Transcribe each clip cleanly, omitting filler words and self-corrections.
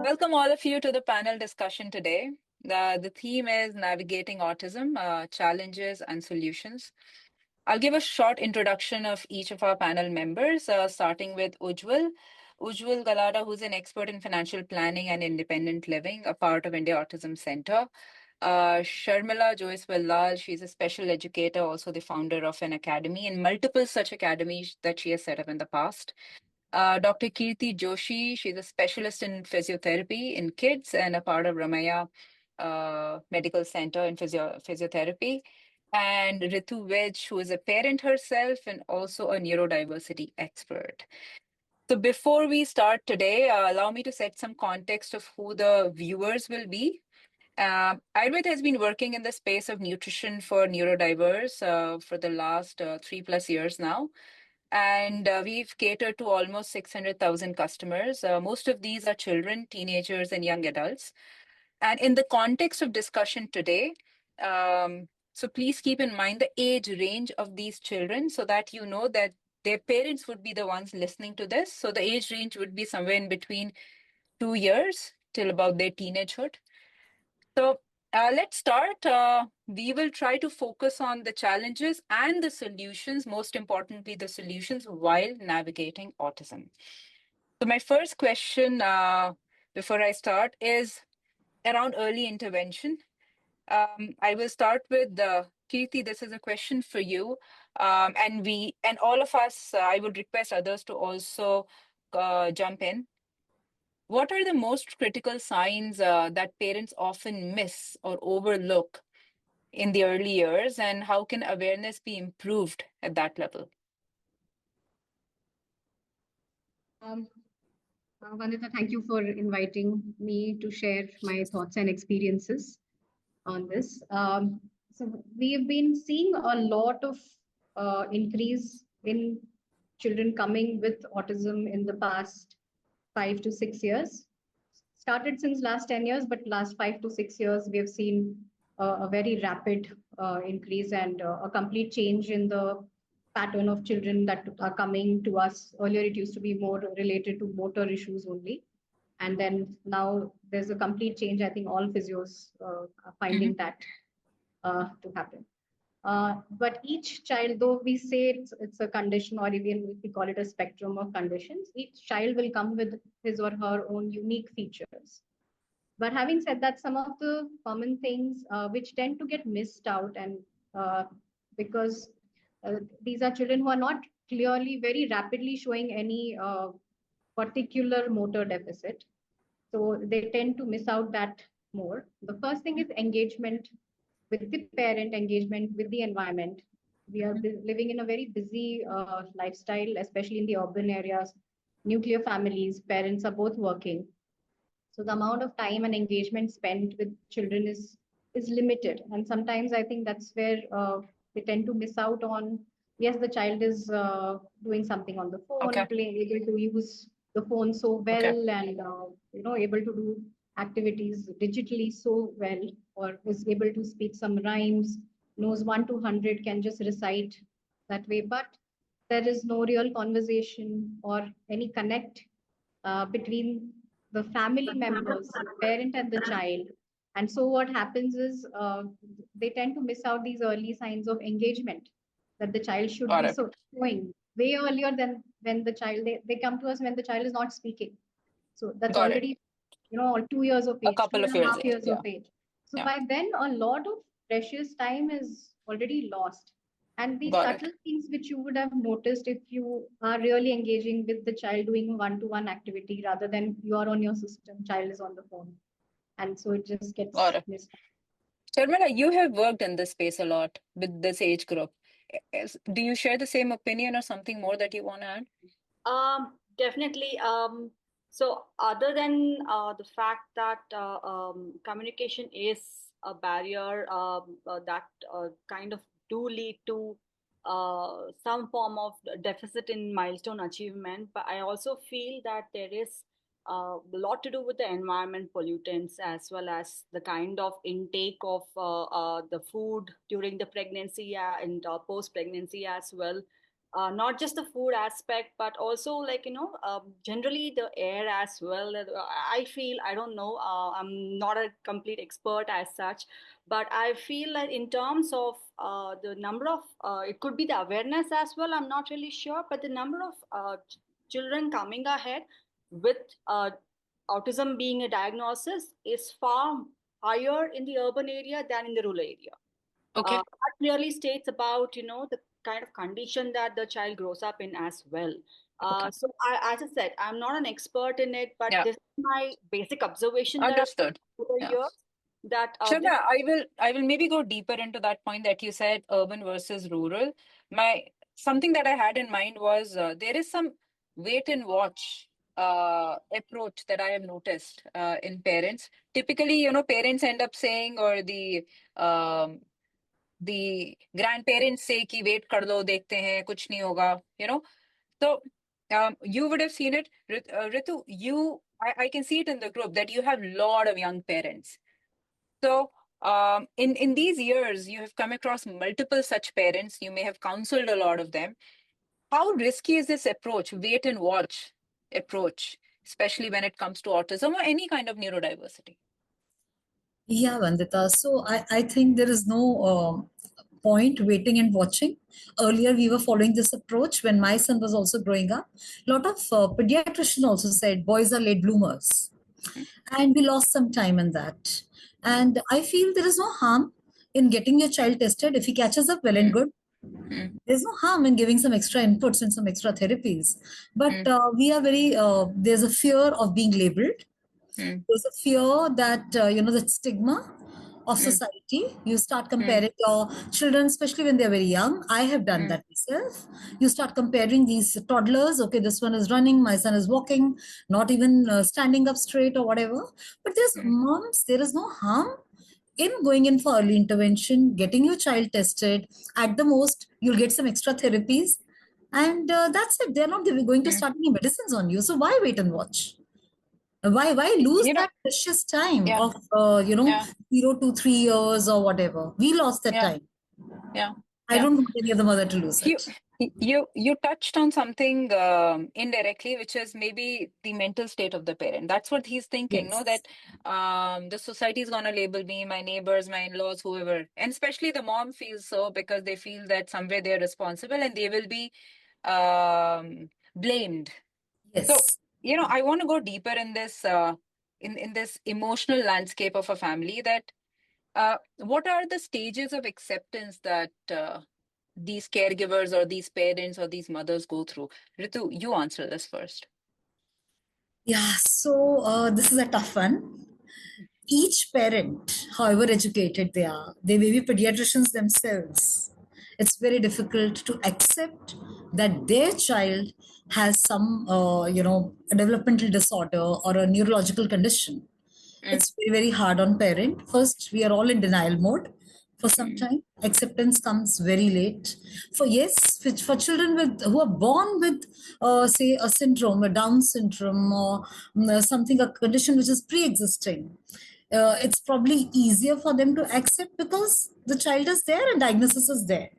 Welcome all of you to the panel discussion today. The theme is Navigating Autism, Challenges and Solutions. I'll give a short introduction of each of our panel members, starting with Ujjawal. Ujjawal Galada, who's an expert in financial planning and independent living, a part of India Autism Center. Sharmila Jois Vellal, she's a special educator, also the founder of an academy and multiple such academies that she has set up in the past. Dr. Kirti Joshi, she's a specialist in physiotherapy in kids and a part of Ramaya Medical Center in physiotherapy. And Ritu Vig, who is a parent herself and also a neurodiversity expert. So before we start today, allow me to set some context of who the viewers will be. Iyurved has been working in the space of nutrition for neurodiverse for the last 3+ years now. And we've catered to almost 600,000 customers. Most of these are children, teenagers, and young adults. And in the context of discussion today, so please keep in mind the age range of these children so that you know that their parents would be the ones listening to this. So the age range would be somewhere in between 2 years till about their teenagehood. So let's start. We will try to focus on the challenges and the solutions, most importantly, the solutions while navigating autism. So my first question before I start is around early intervention. I will start with Kirti. This is a question for you, and all of us. I would request others to also jump in. What are the most critical signs that parents often miss or overlook in the early years, and how can awareness be improved at that level? Vandita, thank you for inviting me to share my thoughts and experiences on this. So we've been seeing a lot of increase in children coming with autism in the past 5 to 6 years. Started since last 10 years, but last 5 to 6 years, we have seen a very rapid increase and a complete change in the pattern of children that are coming to us. Earlier, it used to be more related to motor issues only. And then now there's a complete change. I think all physios are finding that to happen. But each child, though we say it's a condition, or even if we call it a spectrum of conditions, each child will come with his or her own unique features. But having said that, some of the common things which tend to get missed out, and because these are children who are not clearly, very rapidly showing any particular motor deficit. So they tend to miss out that more. The first thing is engagement with the parent, engagement with the environment. We are living in a very busy lifestyle, especially in the urban areas, nuclear families, parents are both working. So the amount of time and engagement spent with children is limited. And sometimes I think that's where they tend to miss out on, yes, the child is doing something on the phone, able to use the phone so well, and able to do activities digitally so well, or is able to speak some rhymes, knows 1 to 100, can just recite that way. But there is no real conversation or any connect between the family members, the parent and the child. And so what happens is they tend to miss out these early signs of engagement that the child should be showing way earlier than when the child, they come to us when the child is not speaking. So that's already, 2 years of age, a couple of years of age. So by then, a lot of precious time is already lost. And these subtle things which you would have noticed if you are really engaging with the child doing one-to-one activity rather than you are on your system, child is on the phone. And so it just gets missed. Sharmila, you have worked in this space a lot with this age group. Do you share the same opinion or something more that you want to add? Definitely. So other than the fact that communication is a barrier that kind of do lead to some form of deficit in milestone achievement, but I also feel that there is a lot to do with the environment pollutants, as well as the kind of intake of the food during the pregnancy and post-pregnancy as well. not just the food aspect, but also like, generally the air as well. I feel, I don't know, I'm not a complete expert as such, but I feel that in terms of the number of, it could be the awareness as well, I'm not really sure, but the number of children coming ahead with autism being a diagnosis is far higher in the urban area than in the rural area. Okay. That clearly states about, the kind of condition that the child grows up in as well. Okay. So as I said, I'm not an expert in it, but Yeah. this is my basic observation that I've Understood. over the Yeah. years, that this. Shraddha, I will maybe go deeper into that point that you said, urban versus rural. Something that I had in mind was there is some wait and watch approach that I have noticed in parents. Typically, parents end up saying, or um, the grandparents say कि wait कर लो देखते हैं कुछ नहीं होगा. So you would have seen it, Ritu. I can see it in the group that you have a lot of young parents. So in these years, you have come across multiple such parents. You may have counseled a lot of them. How risky is this approach, wait and watch approach, especially when it comes to autism or any kind of neurodiversity? Yeah, Vandita. So I think there is no point waiting and watching. Earlier, we were following this approach when my son was also growing up. A lot of pediatricians also said boys are late bloomers. And we lost some time in that. And I feel there is no harm in getting your child tested. If he catches up, well and good. There's no harm in giving some extra inputs and some extra therapies. But we are there's a fear of being labeled. There's a fear that, that stigma of society. You start comparing your children, especially when they're very young. I have done that myself. You start comparing these toddlers. Okay, this one is running, my son is walking, not even standing up straight or whatever. But there's moms, there is no harm in going in for early intervention, getting your child tested. At the most, you'll get some extra therapies. And that's it. They're not going to start any medicines on you. So why wait and watch? Why lose that precious time Yeah. of 0 to 3 years or whatever? We lost that time. Yeah. I don't want any other mother to lose it. You touched on something indirectly, which is maybe the mental state of the parent. That's what he's thinking, no? That the society is gonna label me, my neighbors, my in-laws, whoever, and especially the mom feels so because they feel that somewhere they're responsible and they will be blamed. Yes. So I want to go deeper in this in this emotional landscape of a family. That what are the stages of acceptance that these caregivers or these parents or these mothers go through? Ritu, you answer this first. Yeah, so this is a tough one. Each parent, however educated they may be pediatricians themselves. It's very difficult to accept that their child has some, a developmental disorder or a neurological condition. It's very, very hard on parent. First, we are all in denial mode for some time. Acceptance comes very late. For children who are born with, say, a syndrome, a Down syndrome, or a condition which is pre-existing, it's probably easier for them to accept because the child is there and diagnosis is there.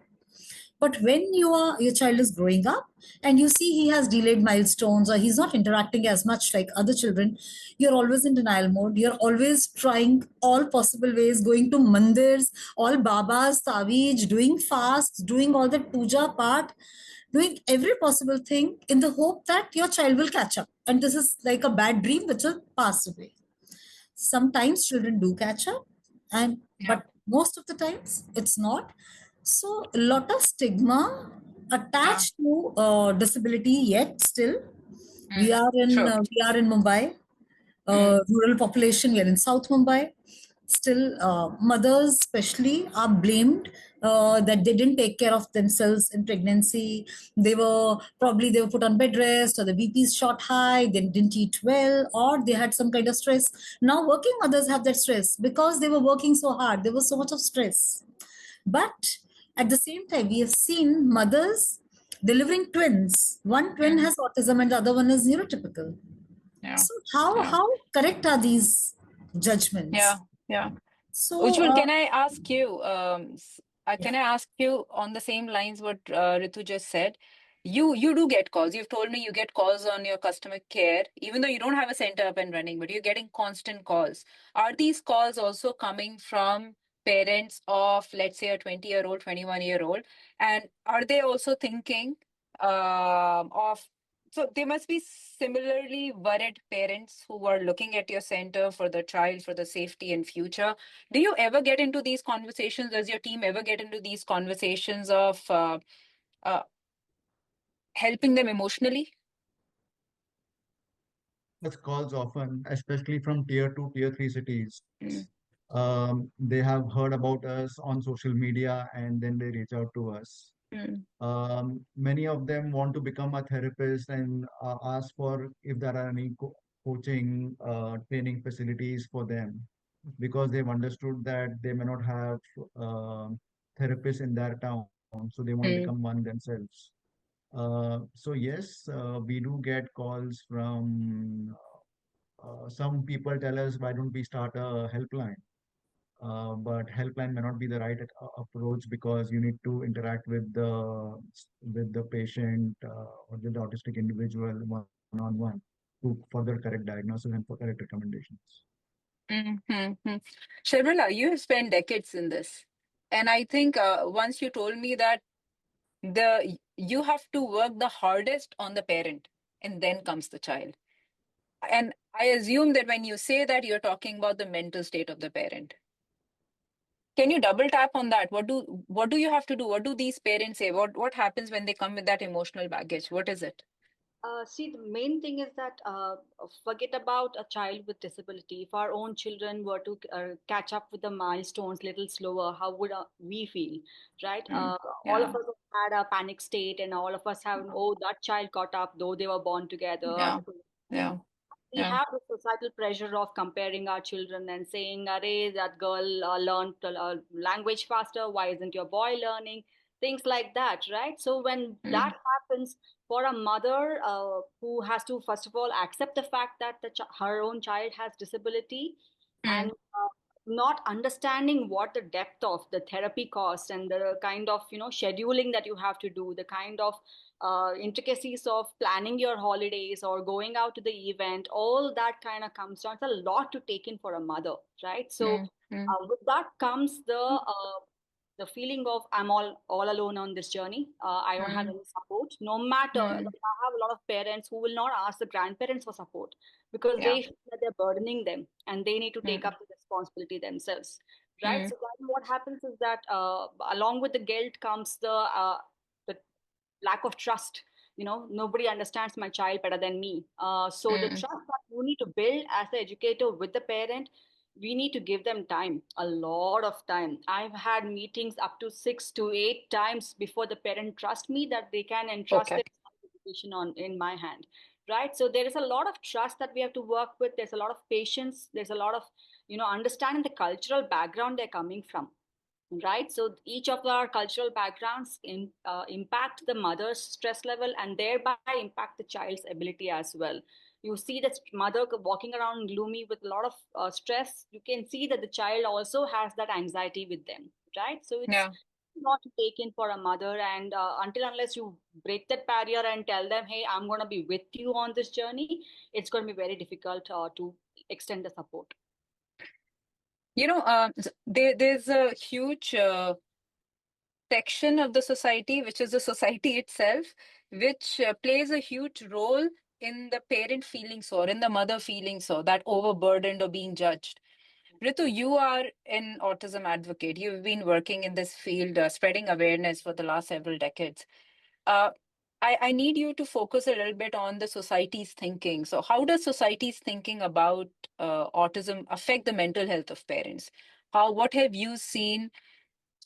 But when your child is growing up and you see he has delayed milestones or he's not interacting as much like other children, you're always in denial mode. You're always trying all possible ways, going to mandirs, all babas, taveej, doing fasts, doing all that puja part, doing every possible thing in the hope that your child will catch up. And this is like a bad dream which will pass away. Sometimes children do catch up, but most of the times it's not. So a lot of stigma attached to disability yet still. We are in Mumbai, rural population. We are in South Mumbai. Still, mothers especially are blamed that they didn't take care of themselves in pregnancy. They were put on bed rest, or the BPs shot high. They didn't eat well, or they had some kind of stress. Now, working mothers have that stress because they were working so hard. There was so much of stress. But at the same time, we have seen mothers delivering twins. One twin has autism and the other one is neurotypical. So how correct are these judgments? Yeah. So Ujjwal, can I ask you? Can I ask you on the same lines what Ritu just said? you do get calls. You've told me you get calls on your customer care, even though you don't have a center up and running, but you're getting constant calls. Are these calls also coming from parents of, let's say, a 20-year-old, 21-year-old? And are they also thinking of, so they must be similarly worried parents who are looking at your center for the child, for the safety and future. Do you ever get into these conversations? Does your team ever get into these conversations of uh, helping them emotionally? Such calls often, especially from tier 2, tier 3 cities. Mm, They have heard about us on social media and then they reach out to us. mm, Many of them want to become a therapist and ask for if there are any coaching, training facilities for them because they've understood that they may not have therapists in their town, so they want to mm, become one themselves. So yes, we do get calls from some people tell us, why don't we start a helpline? But helpline may not be the right approach because you need to interact with the patient or with the autistic individual one-on-one to further correct diagnosis and for correct recommendations. mm. Sharmila, you have spent decades in this. And I think once you told me that you have to work the hardest on the parent and then comes the child. And I assume that when you say that, you're talking about the mental state of the parent. Can you double tap on that? What do you have to do? What do these parents say? What happens when they come with that emotional baggage? What is it? See, the main thing is that forget about a child with disability. If our own children were to catch up with the milestones little slower, how would we feel, right? Mm, All of yeah, us have had a panic state, and all of us have, oh, that child caught up, though they were born together. yeah, yeah, We yeah. have the societal pressure of comparing our children and saying, "Arey, that girl learned language faster. Why isn't your boy learning?" Things like that, right? So when Mm, that happens for a mother who has to first of all accept the fact that her own child has disability, mm, and not understanding what the depth of the therapy cost and the kind of scheduling that you have to do, the kind of intricacies of planning your holidays or going out to the event, all that kind of comes down. It's a lot to take in for a mother, right? So mm, mm, with that comes the feeling of I'm all alone on this journey. I don't have mm, any support. No matter, mm, like, I have a lot of parents who will not ask the grandparents for support because yeah. they feel that they're burdening them and they need to take Mm, up the responsibility themselves, right? mm, So then what happens is that along with the guilt comes the lack of trust. Nobody understands my child better than me. So the mm, trust that you need to build as the educator with the parent, we need to give them time, a lot of time. I've had meetings up to 6 to 8 times before the parent trust me that they can entrust okay. their education on in my hand, right? So there is a lot of trust that we have to work with. There's a lot of patience. There's a lot of understanding the cultural background they're coming from, right? So each of our cultural backgrounds impact the mother's stress level and thereby impact the child's ability as well. You see that mother walking around gloomy with a lot of stress, you can see that the child also has that anxiety with them, right? So it's Yeah. not to take in for a mother, and until unless you break that barrier and tell them, hey, I'm going to be with you on this journey, it's going to be very difficult to extend the support. There's a huge section of the society, which is the society itself, which plays a huge role in the parent feeling so, or in the mother feeling so, that overburdened or being judged. Ritu, you are an autism advocate. You've been working in this field, spreading awareness for the last several decades. Uh, I need you to focus a little bit on the society's thinking. So, how does society's thinking about autism affect the mental health of parents? What have you seen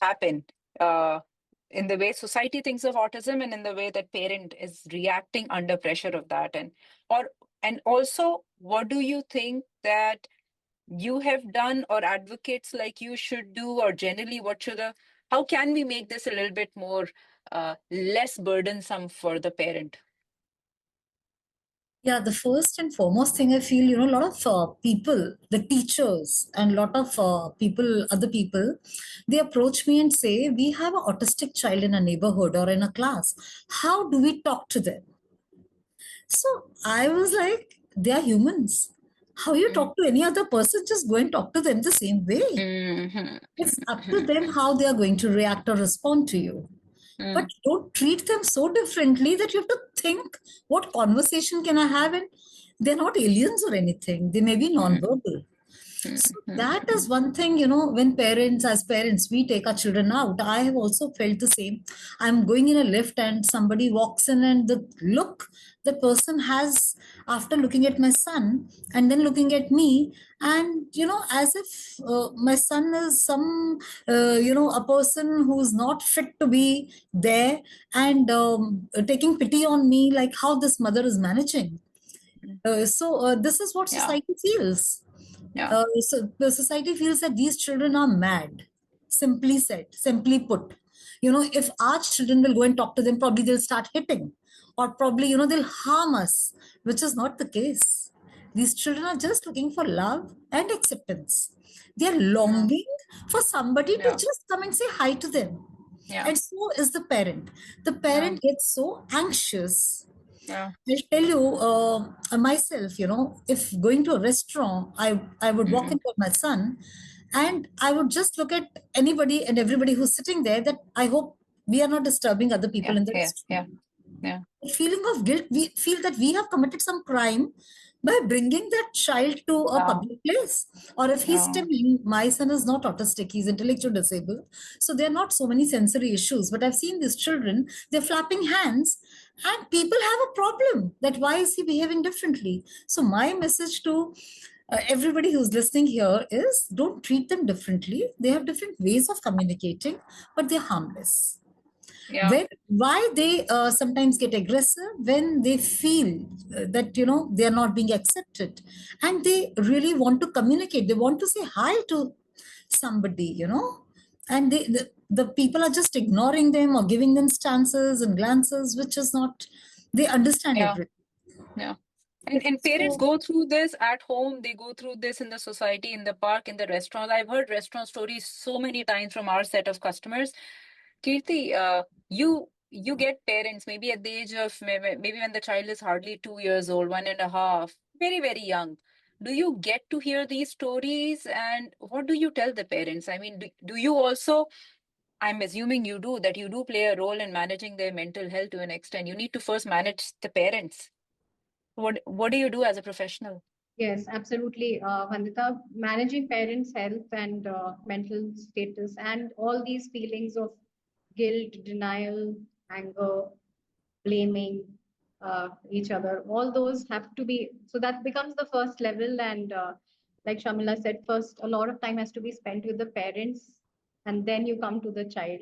happen uh, in the way society thinks of autism and in the way that parent is reacting under pressure of that? And also, what do you think that you have done or advocates like you should do, or generally how can we make this a little bit more less burdensome for the parent? Yeah, the first and foremost thing I feel, a lot of people, the teachers and a lot of people, other people, they approach me and say, we have an autistic child in a neighborhood or in a class. How do we talk to them? So I was like, they are humans. How you talk to any other person, just go and talk to them the same way. It's up to them how they are going to react or respond to you. But don't treat them so differently that you have to think, what conversation can I have? And they're not aliens or anything. They may be nonverbal. So that is one thing, when parents, as parents, we take our children out. I have also felt the same. I'm going in a lift and somebody walks in, and the look the person has after looking at my son and then looking at me, and, as if my son is some, a person who's not fit to be there, and taking pity on me, like how this mother is managing. So this is what society feels. So the society feels that these children are mad. Simply said, simply put. If our children will go and talk to them, probably they'll start hitting, or probably, they'll harm us, which is not the case. These children are just looking for love and acceptance. They're longing for somebody to just come and say hi to them. And so is the parent. The parent gets so anxious. I'll tell you myself, if going to a restaurant, I would walk in with my son, and I would just look at anybody and everybody who's sitting there, that I hope we are not disturbing other people in the restaurant. The feeling of guilt, we feel that we have committed some crime by bringing that child to a public place. Or if he's stimming, my son is not autistic, he's intellectually disabled. So there are not so many sensory issues. But I've seen these children, they're flapping hands, and people have a problem that why is he behaving differently? So my message to everybody who's listening here is, don't treat them differently. They have different ways of communicating, but they're harmless. Why they sometimes get aggressive? When they feel that they are not being accepted, and they really want to communicate, they want to say hi to somebody, and the people are just ignoring them or giving them stances and glances, which is not, they understand everything. And parents go through this at home, they go through this in the society, in the park, in the restaurants. I've heard restaurant stories so many times from our set of customers. Kirti, you get parents maybe at the age of, maybe when the child is hardly 2 years old, 1.5, very, very young. Do you get to hear these stories, and what do you tell the parents? I mean, do you also, I'm assuming you do, that you do play a role in managing their mental health to an extent. You need to first manage the parents. What do you do as a professional? Yes, absolutely. Vandita, managing parents' health and mental status and all these feelings of guilt, denial, anger, blaming each other, all those have to be, so that becomes the first level. And like Sharmila said, first, a lot of time has to be spent with the parents, and then you come to the child.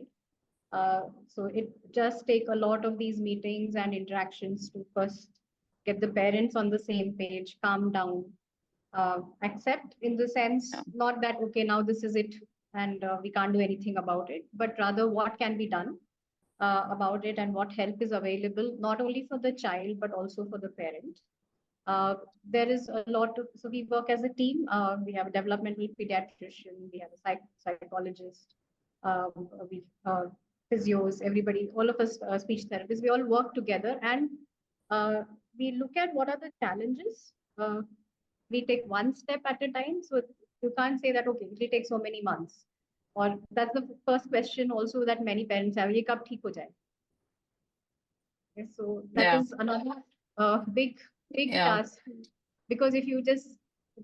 So it just take a lot of these meetings and interactions to first get the parents on the same page, calm down, accept in the sense, not that, okay, now this is it and we can't do anything about it, but rather what can be done about it and what help is available, not only for the child, but also for the parent. There is a lot of, so we work as a team. We have a developmental pediatrician, we have a psychologist, we physios, everybody, all of us speech therapists, we all work together, and we look at what are the challenges. We take one step at a time. So you can't say that, okay, it will take so many months. Or that's the first question also that many parents have, ye kab theek ho jaye? Okay, so that is another big task, because if you just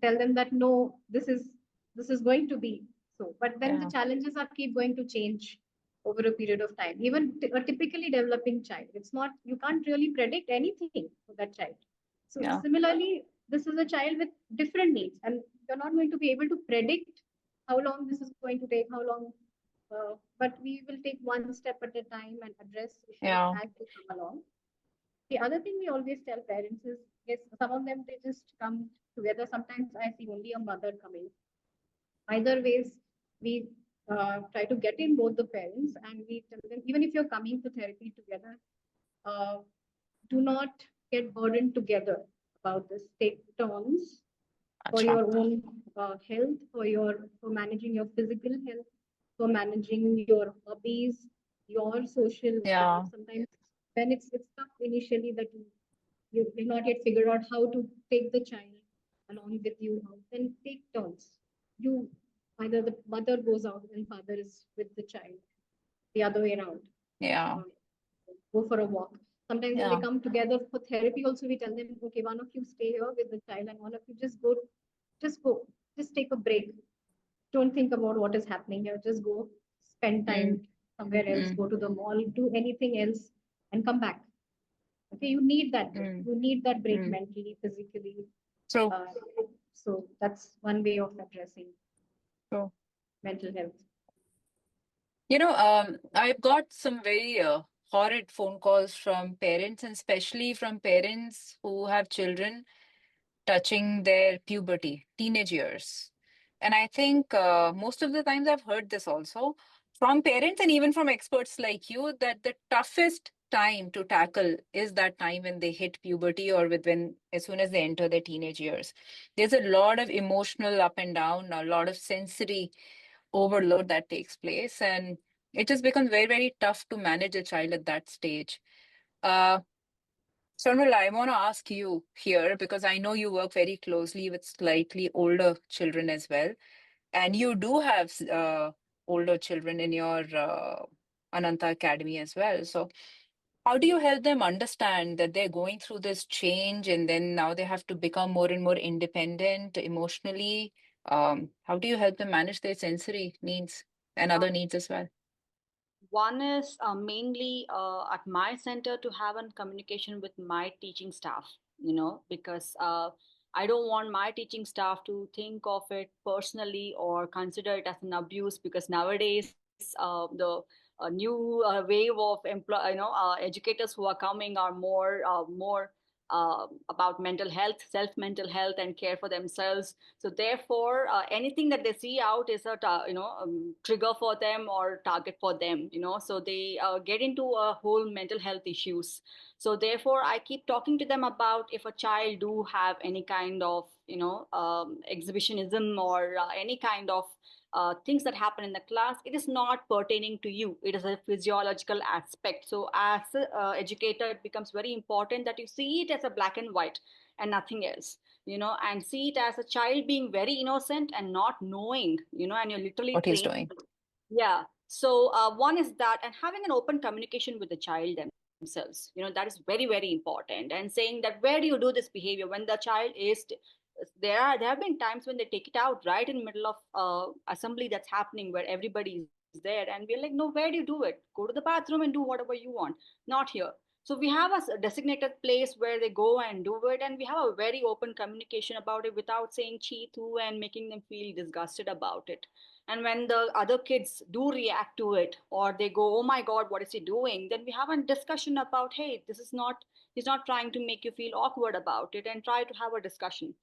tell them that no, this is going to be so, but then the challenges are keep going to change over a period of time. Even a typically developing child, it's not, you can't really predict anything for that child. So similarly, this is a child with different needs, and you're not going to be able to predict how long this is going to take, how long. But we will take one step at a time and address issues as they come along. The other thing we always tell parents is, yes, some of them, they just come together. Sometimes I see only a mother coming. Either ways, we try to get in both the parents, and we tell them, even if you're coming to therapy together, do not get burdened together. about this. Take turns for Acha. your own health, for managing your physical health, for managing your hobbies, your social life. Yeah. Sometimes when it's tough initially that you will not yet figure out how to take the child along with you out, then take turns. You either the mother goes out and father is with the child, the other way around. Yeah. Go for a walk. Sometimes when they Yeah. come together for therapy, also we tell them, okay, one of you stay here with the child and one of you just go, just take a break. Don't think about what is happening here. Just go, spend Mm, time somewhere else, mm, go to the mall, do anything else, and come back. Okay, you need that break. mm, You need that break mm. mentally, physically. So, Uh, so that's one way of addressing so, mental health. I've got some very horrid phone calls from parents, and especially from parents who have children touching their puberty, teenage years. And I think most of the times I've heard this also from parents and even from experts like you, that the toughest time to tackle is that time when they hit puberty, or as soon as they enter their teenage years. There's a lot of emotional up and down, a lot of sensory overload that takes place, and it just becomes very, very tough to manage a child at that stage. Uh, Sharmila, I want to ask you here, because I know you work very closely with slightly older children as well, and you do have older children in your Ananta Academy as well. So, how do you help them understand that they're going through this change and then now they have to become more and more independent emotionally? How do you help them manage their sensory needs and other needs as well? One is mainly at my center to have a communication with my teaching staff, because I don't want my teaching staff to think of it personally or consider it as an abuse, because nowadays the new wave of educators who are coming are more about mental health, self mental health, and care for themselves. So therefore, anything that they see out is a trigger for them or target for them. So they get into a whole mental health issues. So therefore, I keep talking to them about if a child do have any kind of exhibitionism or any kind of things that happen in the class, it is not pertaining to you. It is a physiological aspect. So as an educator, it becomes very important that you see it as a black and white and nothing else, and see it as a child being very innocent and not knowing, and you're literally What he's trained. doing? Yeah. So one is that, and having an open communication with the child themselves, that is very, very important. And saying that, where do you do this behavior when the child is there have been times when they take it out right in the middle of assembly that's happening where everybody is there, and we're like, no, where do you do it? Go to the bathroom and do whatever you want, not here. So we have a designated place where they go and do it, and we have a very open communication about it without saying chi tu and making them feel disgusted about it. And when the other kids do react to it, or they go, oh my god, what is he doing, then we have a discussion about, hey, this is not, he's not trying to make you feel awkward about it, and try to have a discussion.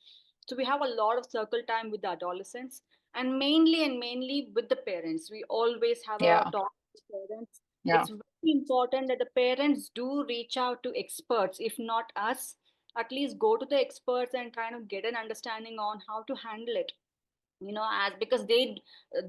So we have a lot of circle time with the adolescents, and mainly with the parents. We always have a Yeah, talk with parents. yeah, It's very important that the parents do reach out to experts, if not us, at least go to the experts and kind of get an understanding on how to handle it. As because they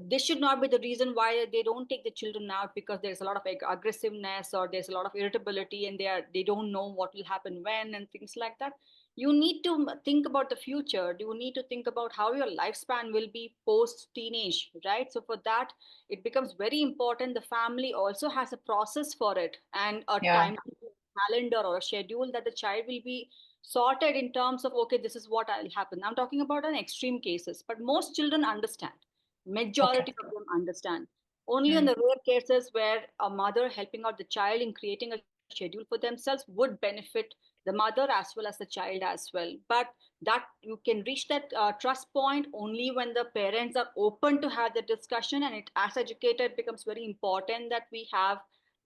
this should not be the reason why they don't take the children out, because there's a lot of aggressiveness or there's a lot of irritability, and they don't know what will happen when and things like that. You need to think about the future. You need to think about how your lifespan will be post teenage, right? So for that, it becomes very important the family also has a process for it, and a yeah, time calendar or a schedule that the child will be sorted in terms of, okay, this is what will happen. I'm talking about an extreme cases, but most children understand, okay. majority of them understand. Only in Mm, the rare cases where a mother helping out the child in creating a schedule for themselves would benefit the mother as well as the child as well. But that you can reach that trust point only when the parents are open to have the discussion, and it, as educator, it becomes very important that we have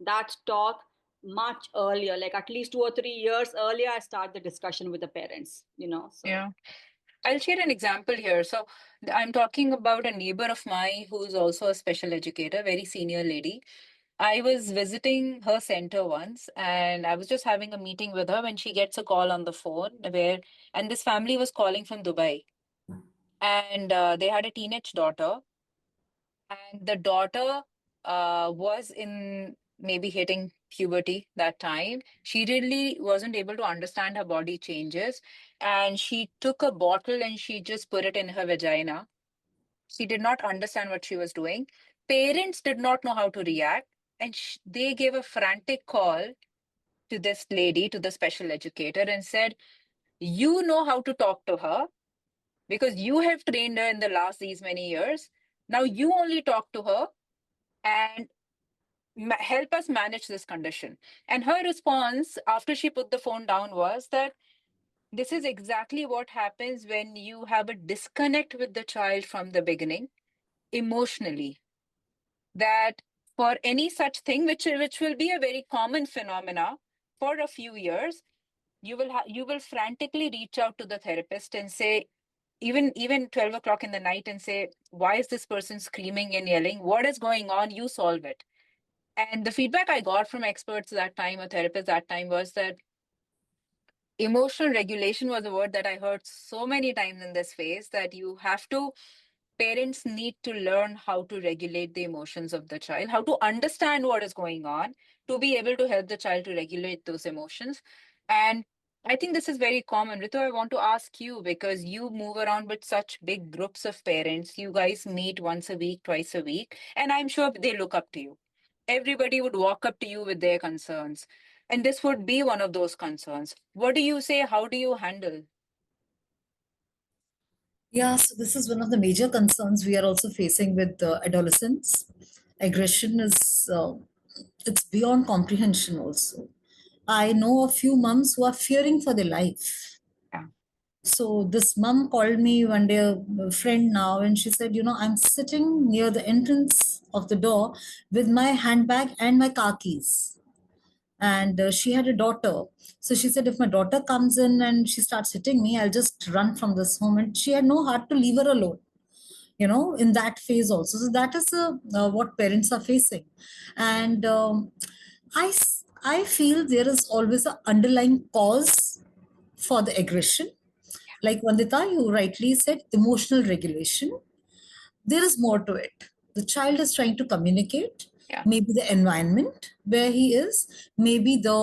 that talk much earlier, like at least 2 or 3 years earlier. I start the discussion with the parents, so. yeah. I'll share an example here. So I'm talking about a neighbor of mine who's also a special educator, very senior lady. I was visiting her center once, and I was just having a meeting with her when she gets a call on the phone and this family was calling from Dubai, and they had a teenage daughter, and the daughter was in maybe hitting puberty that time. She really wasn't able to understand her body changes, and she took a bottle and she just put it in her vagina. She did not understand what she was doing. Parents did not know how to react, and they gave a frantic call to this lady, to the special educator, and said, "You know how to talk to her because you have trained her in the last these many years. Now you only talk to her and help us manage this condition." And her response after she put the phone down was that this is exactly what happens when you have a disconnect with the child from the beginning emotionally. That for any such thing, which will be a very common phenomena for a few years, you will frantically reach out to the therapist and say, even 12 o'clock in the night, and say, why is this person screaming and yelling? What is going on? You solve it. And the feedback I got from experts that time, or therapists that time, was that emotional regulation was a word that I heard so many times in this phase, that parents need to learn how to regulate the emotions of the child, how to understand what is going on, to be able to help the child to regulate those emotions. And I think this is very common. Ritu, I want to ask you, because you move around with such big groups of parents. You guys meet once a week, twice a week, and I'm sure they look up to you. Everybody would walk up to you with their concerns. And this would be one of those concerns. What do you say? How do you handle? Yeah, so this is one of the major concerns we are also facing with adolescents. Aggression is it's beyond comprehension also. I know a few moms who are fearing for their life. Yeah. So this mom called me one day, a friend now, and she said, I'm sitting near the entrance of the door with my handbag and my car keys. And she had a daughter. So she said, if my daughter comes in and she starts hitting me, I'll just run from this home. And she had no heart to leave her alone, in that phase also. So that is what parents are facing. And I feel there is always an underlying cause for the aggression. Like Vandita, you rightly said, emotional regulation. There is more to it. The child is trying to communicate, Yeah. maybe the environment where he is, maybe the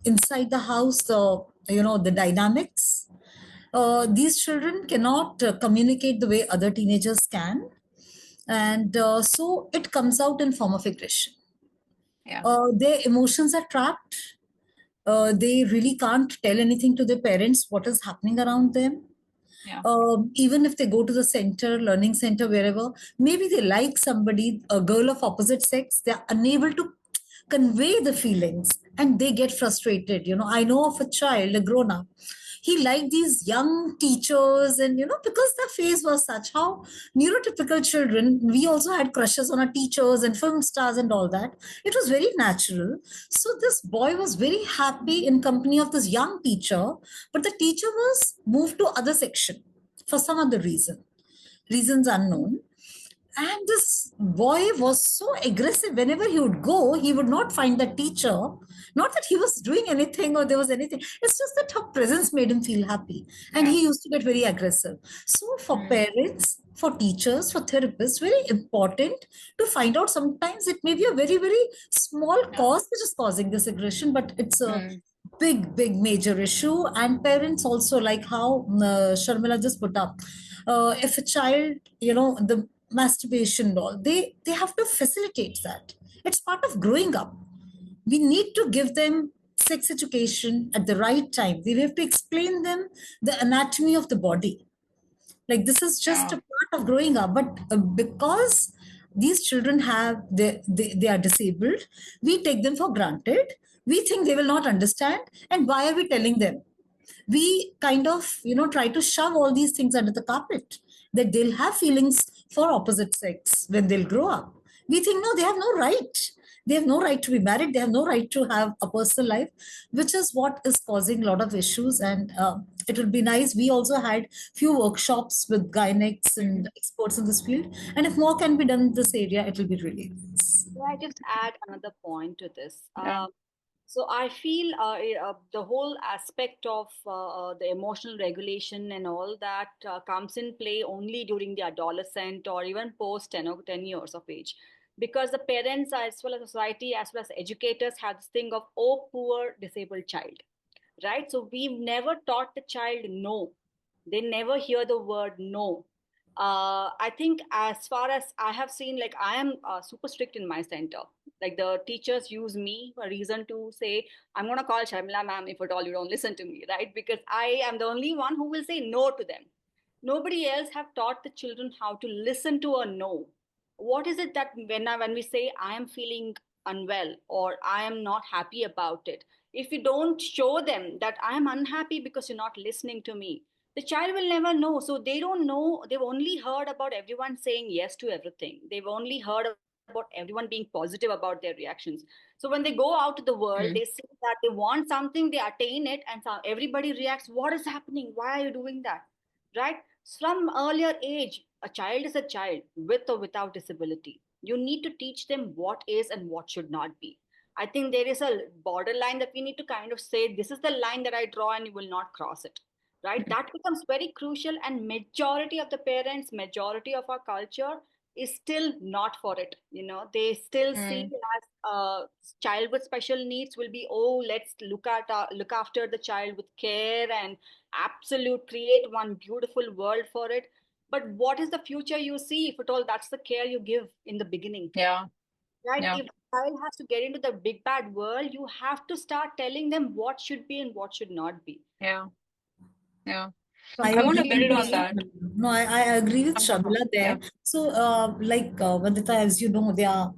inside the house, the dynamics. These children cannot communicate the way other teenagers can, and so it comes out in form of aggression. Yeah. Their emotions are trapped. They really can't tell anything to their parents what is happening around them. Yeah. Even if they go to the center, learning center, wherever, maybe they like somebody, a girl of opposite sex, they're unable to convey the feelings and they get frustrated. I know of a child, a grown up, he liked these young teachers, and because the phase was such, how neurotypical children, we also had crushes on our teachers and film stars and all that. It was very natural. So this boy was very happy in company of this young teacher, but the teacher was moved to other section for some other reasons unknown. And this boy was so aggressive. Whenever he would go, he would not find the teacher. Not that he was doing anything or there was anything. It's just that her presence made him feel happy. And he used to get very aggressive. So for parents, for teachers, for therapists, very important to find out. Sometimes it may be a very, very small cause which is causing this aggression, but it's a big major issue. And parents also, like how Sharmila just put up, if a child, the masturbation doll, they have to facilitate that. It's part of growing up. We need to give them sex education at the right time. We have to explain them the anatomy of the body. Like, this is just a part of growing up, but because these children they are disabled, we take them for granted. We think they will not understand, and why are we telling them? We kind of try to shove all these things under the carpet, that they'll have feelings for opposite sex when they'll grow up. We think, no, they have no right. They have no right to be married. They have no right to have a personal life, which is what is causing a lot of issues. And it would be nice. We also had few workshops with gynecs and experts in this field. And if more can be done in this area, it will be really nice. Can I just add another point to this? Yeah. So I feel the whole aspect of the emotional regulation and all that comes in play only during the adolescent or even post 10 or 10 years of age. Because the parents, as well as society, as well as educators, have this thing of, oh, poor disabled child, right? So we've never taught the child no. They never hear the word no. I think as far as I have seen, like I am super strict in my center. Like the teachers use me a reason to say, I'm going to call Sharmila ma'am if at all you don't listen to me, right? Because I am the only one who will say no to them. Nobody else have taught the children how to listen to a no. What is it that when we say I am feeling unwell or I am not happy about it, if you don't show them that I am unhappy because you're not listening to me, the child will never know. So they don't know. They've only heard about everyone saying yes to everything. They've only heard about everyone being positive about their reactions. So when they go out to the world, they Mm. see that they want something, they attain it, and so everybody reacts, what is happening? Why are you doing that? Right? From earlier age, a child is a child with or without disability. You need to teach them what is and what should not be. I think there is a borderline that we need to kind of say, this is the line that I draw and you will not cross it. Right? Mm. That becomes very crucial, and majority of the parents, majority of our culture is still not for it. They still see Mm. as child with special needs will be, oh, let's look after the child with care and absolute create one beautiful world for it. But what is the future you see if at all that's the care you give in the beginning? Yeah. Right? Yeah. If the child has to get into the big bad world, you have to start telling them what should be and what should not be. Yeah. Yeah. I I would want to Completely build agree on agree. that. with no, I agree with Uh-huh. Shamila Yeah. there. So, Vandita, as you know, there are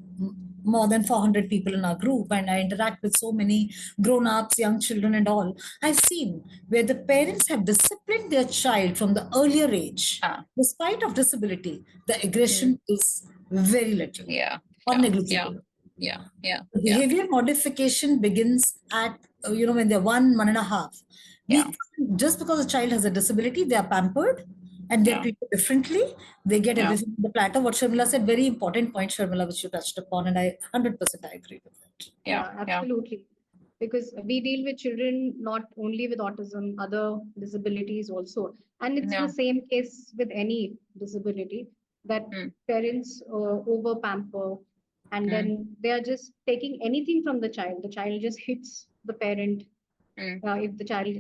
more than 400 people in our group, and I interact with so many grown-ups, young children, and all. I've seen where the parents have disciplined their child from the earlier age, Ah. despite of disability. The Mm. aggression is very little Yeah. or Yeah. Yeah. negligible. Yeah. Yeah. The Yeah. behavior modification begins at when they're 1.5. We Yeah. can't, just because a child has a disability, they are pampered and they're Yeah. treated differently. They get Yeah. everything on the platter. What Sharmila said, very important point, Sharmila, which you touched upon, and I 100% I agree with that. Yeah. Yeah, Yeah. absolutely. Because we deal with children not only with autism, other disabilities also. And it's the Yeah. same case with any disability that Mm. parents over pamper, and Mm. then they are just taking anything from the child. The child just hits the parent. Mm. If the child,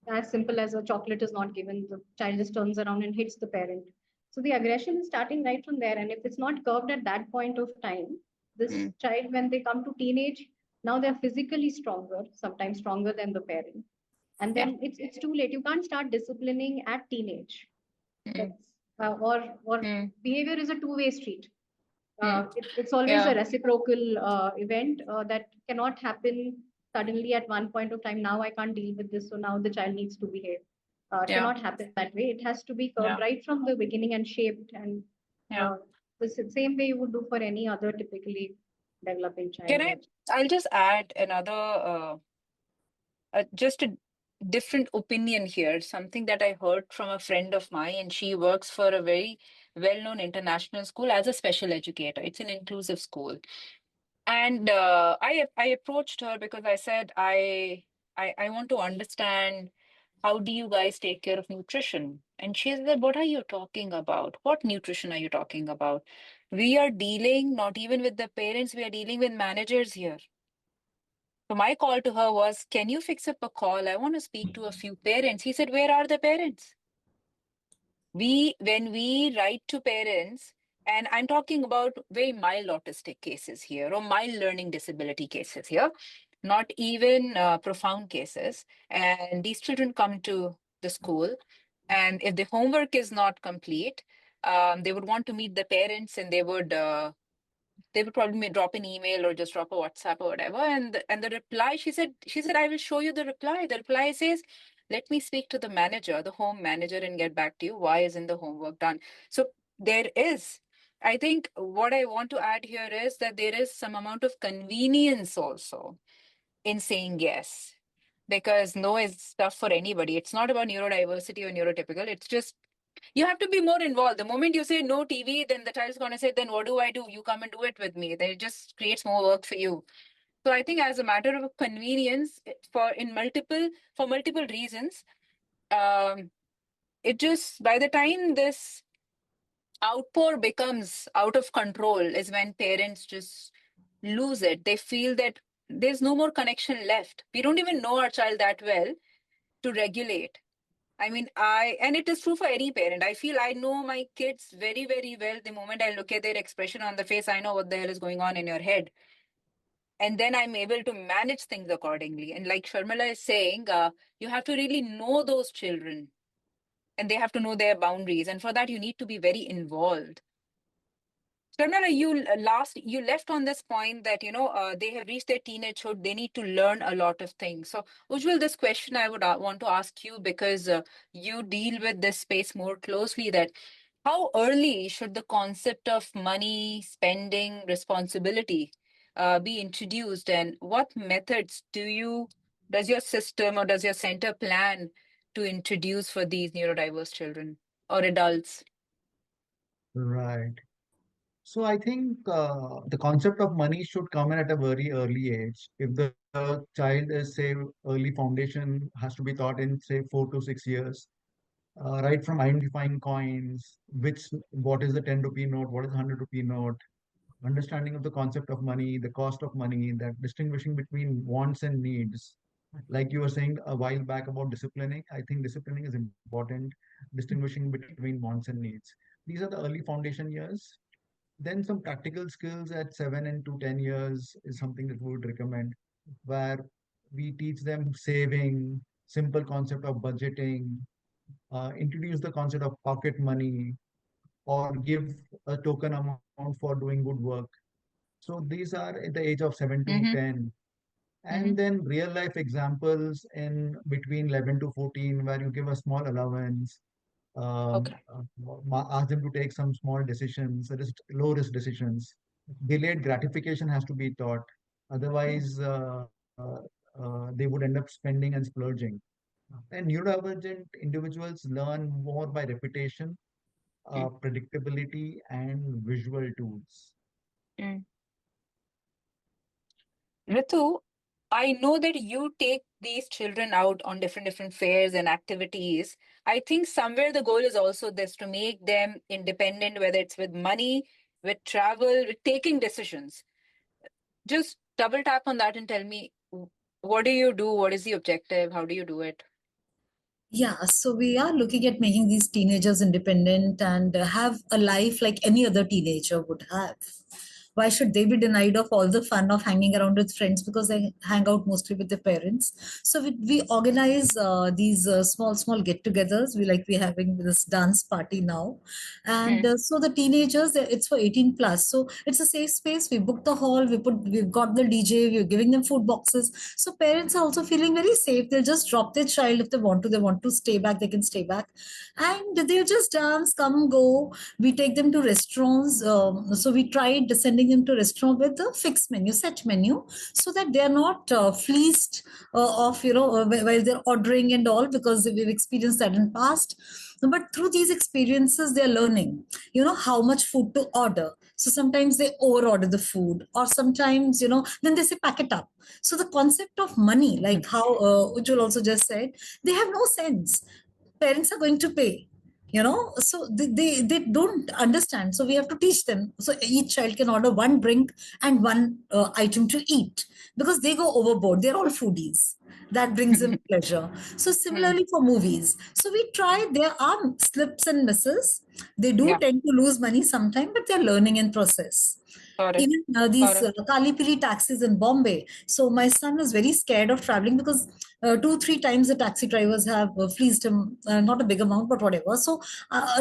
as simple as a chocolate is not given, the child just turns around and hits the parent. So the aggression is starting right from there. And if it's not curbed at that point of time, this Mm. child, when they come to teenage, now they're physically stronger, sometimes stronger than the parent. And Yeah. then it's too late. You can't start disciplining at teenage. Mm. That's or Mm. behavior is a two-way street. Mm. It's always a Yeah. reciprocal event that cannot happen suddenly at one point of time. Now I can't deal with this, so now the child needs to behave. It Yeah. cannot happen that way. It has to be curbed Yeah. right from the beginning and shaped, and Yeah. uh, same way you would do for any other typically developing Can child. I? I'll just add another, just a different opinion here. Something that I heard from a friend of mine, and she works for a very well-known international school as a special educator. It's an inclusive school. And I approached her because I said I want to understand, how do you guys take care of nutrition? And she said, what are you talking about? What nutrition are you talking about? We are dealing not even with the parents, we are dealing with managers here. So my call to her was, can you fix up a call? I want to speak to a few parents. He said, where are the parents? When we write to parents, and I'm talking about very mild autistic cases here or mild learning disability cases here, not even profound cases. And these children come to the school, and if the homework is not complete, they would want to meet the parents, and they would probably drop an email or just drop a WhatsApp or whatever. And the reply, she said, I will show you the reply. The reply says, let me speak to the manager, the home manager, and get back to you. Why isn't the homework done? So there is, I think what I want to add here is that there is some amount of convenience also in saying yes, because no is tough for anybody. It's not about neurodiversity or neurotypical. It's just You have to be more involved. The moment you say no TV, then the child's going to say, then what do I do? You come and do it with me. That just creates more work for you. So I think as a matter of convenience for multiple reasons, um, it just, by the time this outpour becomes out of control is when parents just lose it. They feel that there's no more connection left. We don't even know our child that well to regulate. I mean, and it is true for any parent. I feel I know my kids very, very well. The moment I look at their expression on the face, I know what the hell is going on in your head. And then I'm able to manage things accordingly. And like Sharmila is saying, you have to really know those children and they have to know their boundaries. And for that, you need to be very involved. Sharmila, you left on this point that, they have reached their teenagehood. They need to learn a lot of things. So, Ujjwal, this question I would want to ask you because you deal with this space more closely, that how early should the concept of money, spending, responsibility be introduced, and what methods does your system or does your center plan to introduce for these neurodiverse children or adults? Right. So I think the concept of money should come in at a very early age. If the child is, say, early foundation has to be taught in, say, 4 to 6 years, right from identifying coins, what is the 10 rupee note, what is 100 rupee note, understanding of the concept of money, the cost of money, that distinguishing between wants and needs. Like you were saying a while back about disciplining, I think disciplining is important, distinguishing between wants and needs. These are the early foundation years. Then some practical skills at 7 and to 10 years is something that we would recommend, where we teach them saving, simple concept of budgeting, introduce the concept of pocket money, or give a token amount for doing good work. So these are at the age of 7 to Mm-hmm. 10. Mm-hmm. And then real life examples in between 11 to 14, where you give a small allowance, Okay. ask them to take some small decisions, low risk decisions. Delayed gratification has to be taught. Otherwise, they would end up spending and splurging. And neurodivergent individuals learn more by repetition, predictability, and visual tools. Mm. Ritu, I know that you take these children out on different fairs and activities. I think somewhere the goal is also this, to make them independent, whether it's with money, with travel, with taking decisions. Just double tap on that and tell me, what do you do? What is the objective? How do you do it? Yeah, so we are looking at making these teenagers independent and have a life like any other teenager would have. Why should they be denied of all the fun of hanging around with friends because they hang out mostly with their parents? So we organize these small get-togethers. We're having this dance party now, and Mm. so the teenagers, it's for 18 plus. So it's a safe space. We booked the hall. We've got the DJ. We're giving them food boxes. So parents are also feeling very safe. They'll just drop their child if they want to. They want to stay back, they can stay back, and they'll just dance, come, go. We take them to restaurants. So we tried sending them to restaurant with a fixed menu, set menu, so that they are not fleeced of while they're ordering and all, because we've experienced that in past. But through these experiences, they're learning, how much food to order. So sometimes they over order the food, or sometimes, then they say pack it up. So the concept of money, like how Ujjwal also just said, they have no sense. Parents are going to pay, so they don't understand. So we have to teach them. So each child can order one drink and one item to eat, because they go overboard. They're all foodies. That brings them pleasure. So Mm. similarly for movies, so we try. There are slips and misses. They do Yeah, tend to lose money sometime, but they're learning in process. got it. Even Got these it. Kali Pili taxis in Bombay. So my son is very scared of traveling because 2-3 times the taxi drivers have fleeced him, not a big amount, but whatever. So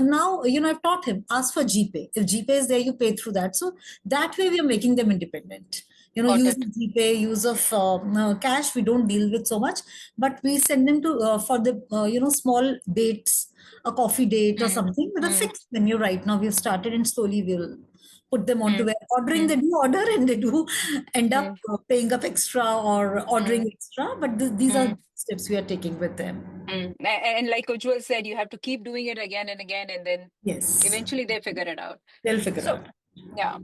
now, I've taught him, ask for GPay. If GPay is there, you pay through that. So that way we are making them independent. Got use it. of GPay, use of cash, we don't deal with so much, but we send them to for the small dates, a coffee date or Mm, something with a mm, fixed menu. Right now we've started, and slowly we'll put them onto mm, where ordering, they mm, do order and they do end up mm, paying up extra or ordering mm, extra, but these are mm, steps we are taking with them. And like Ujjwal said, you have to keep doing it again and again, and then Yes, eventually they figure it out. they'll figure So, out. yeah,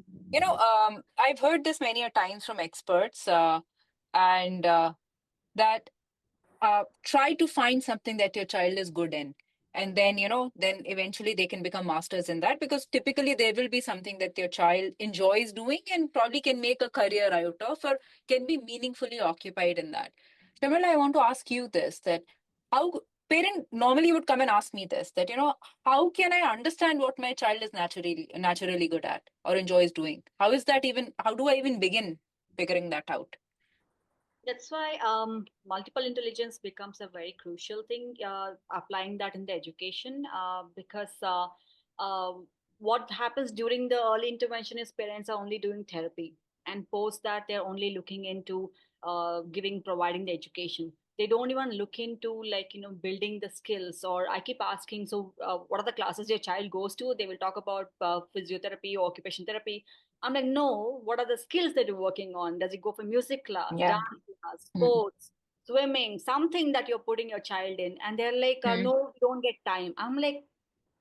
I've heard this many a times from experts, and that try to find something that your child is good in, and then then eventually they can become masters in that, because typically there will be something that your child enjoys doing and probably can make a career out of, or can be meaningfully occupied in that. Shamila, I want to ask you this, that how parent normally would come and ask me this, that how can I understand what my child is naturally good at or enjoys doing? How do I even begin figuring that out? That's why multiple intelligence becomes a very crucial thing, applying that in the education, because uh, what happens during the early intervention is parents are only doing therapy, and post that they're only looking into providing the education. They don't even look into, like, building the skills. Or I keep asking, so what are the classes your child goes to? They will talk about physiotherapy or occupation therapy. I'm like, no, what are the skills that you're working on? Does it go for music class, Yeah. dance class, Mm, sports, swimming, something that you're putting your child in? And they're like, mm, no, we don't get time. I'm like,